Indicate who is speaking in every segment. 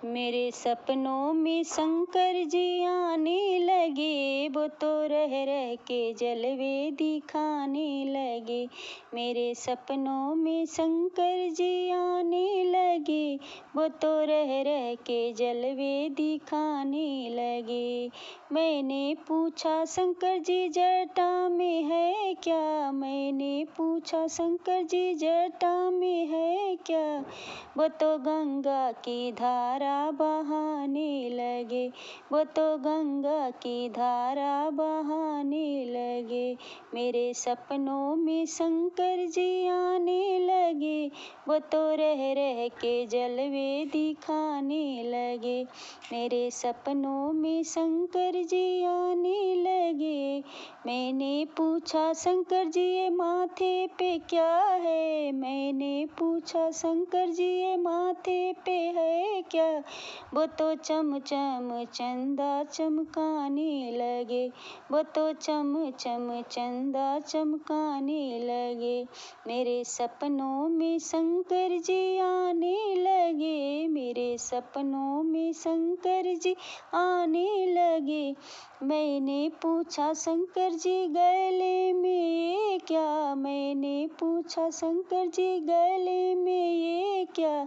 Speaker 1: मेरे सपनों में शंकर जी आने लगे, वो तो रह रह के जलवे दिखाने लगे। मेरे सपनों में शंकर जी आने लगे, वो तो रह रह के जलवे दिखाने लगे। मैंने पूछा शंकर जी जटा में है क्या, मैंने पूछा शंकर जी जटा में है क्या, वो तो गंगा की धारा बहाने लगे, वो तो गंगा की धारा बहाने लगे। मेरे सपनों में शंकर जी आने लगे, वो तो रह रह के जलवे दिखाने लगे। मेरे सपनों में शंकर जी आने लगे। मैंने पूछा शंकर जी ये माथे पे क्या है, मैंने पूछा शंकर जी ये माथे पे है क्या, वो तो चम चम चंदा चमकाने लगे, वो तो चम चम चंदा चमकाने लगे। मेरे सपनों में शंकर जी आने लगे, मेरे सपनों में शंकर जी आने लगे। मैंने पूछा शंकर जी गले में ये क्या, मैंने पूछा शंकर जी गले में ये क्या,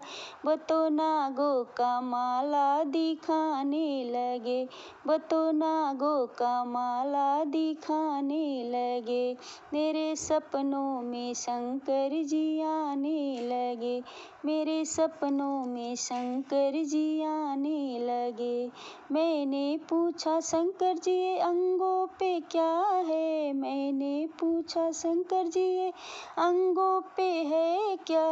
Speaker 1: वो तो नागों का माला दिखाने लगे, वो तो नागों का माला दिखाने लगे। मेरे सपनों में शंकर जी आने लगे, मेरे सपनों में शंकर जी आने लगे। मैंने पूछा शंकर जी ये अंगों पे क्या है, मैंने पूछा शंकर जी ये अंगों पे है क्या,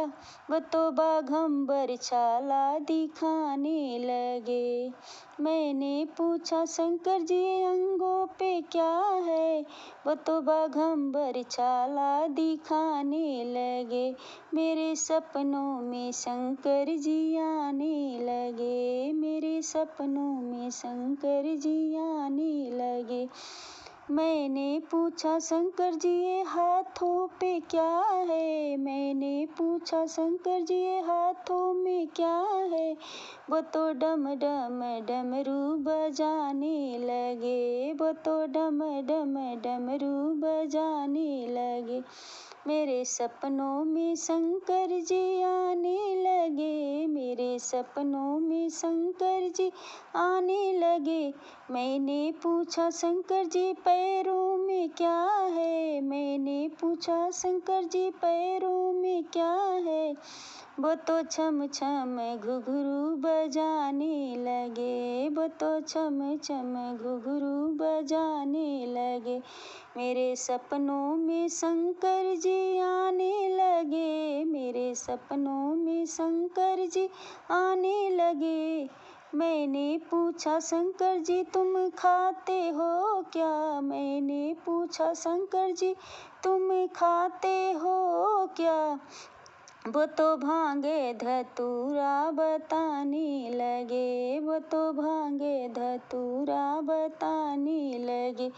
Speaker 1: वो तो बाघंबर छाला दिखाने लगे। मैंने पूछा शंकर जी ये अंगों पे क्या है, वो तो बाघंबर छाला दिखाने लगे। मेरे सपनों में शंकर जी आने लगे, मेरे सपनों में शंकर जी आने लगे। मैंने पूछा शंकर जी ये हाथों पे क्या है, मैंने पूछा शंकर जी ये हाथों में क्या है, वो तो डम डम डमरू बजाने लगे, वो तो डम डम डमरू बजाने लगे। मेरे सपनों में शंकर जी आने लगे, मेरे सपनों में शंकर जी आने लगे। मैंने पूछा शंकर जी पैरों में क्या है, मैंने पूछा शंकर जी पैरों में क्या है, वो तो छम छम घुंघरू बजाने लगे, वो तो छम छम घुंघरू बजाने लगे। मेरे सपनों में शंकर जी आने लगे, मेरे सपनों में शंकर जी आने लगे। मैंने पूछा शंकर जी तुम खाते हो क्या, मैंने पूछा शंकर जी तुम खाते हो क्या, वो तो भांगे धतूरा बताने लगे, वो तो भांगे धतूरा बताने लगे।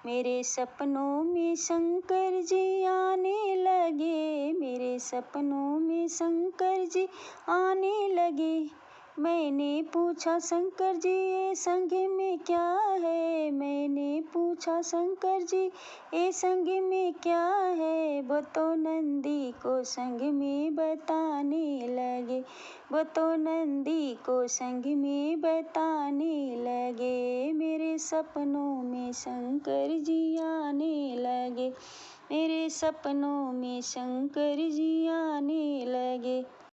Speaker 1: मेरे सपनों में शंकर जी आने लगे, मेरे सपनों में शंकर जी आने लगे। मैंने पूछा शंकर जी ये संग में क्या है, मैंने पूछा शंकर जी ये संग में क्या है, वो तो नंदी को संग में बताने लगे, वो तो नंदी को संग में बताने लगे। मेरे सपनों में शंकर जी आने लगे, मेरे सपनों में शंकर जी आने लगे।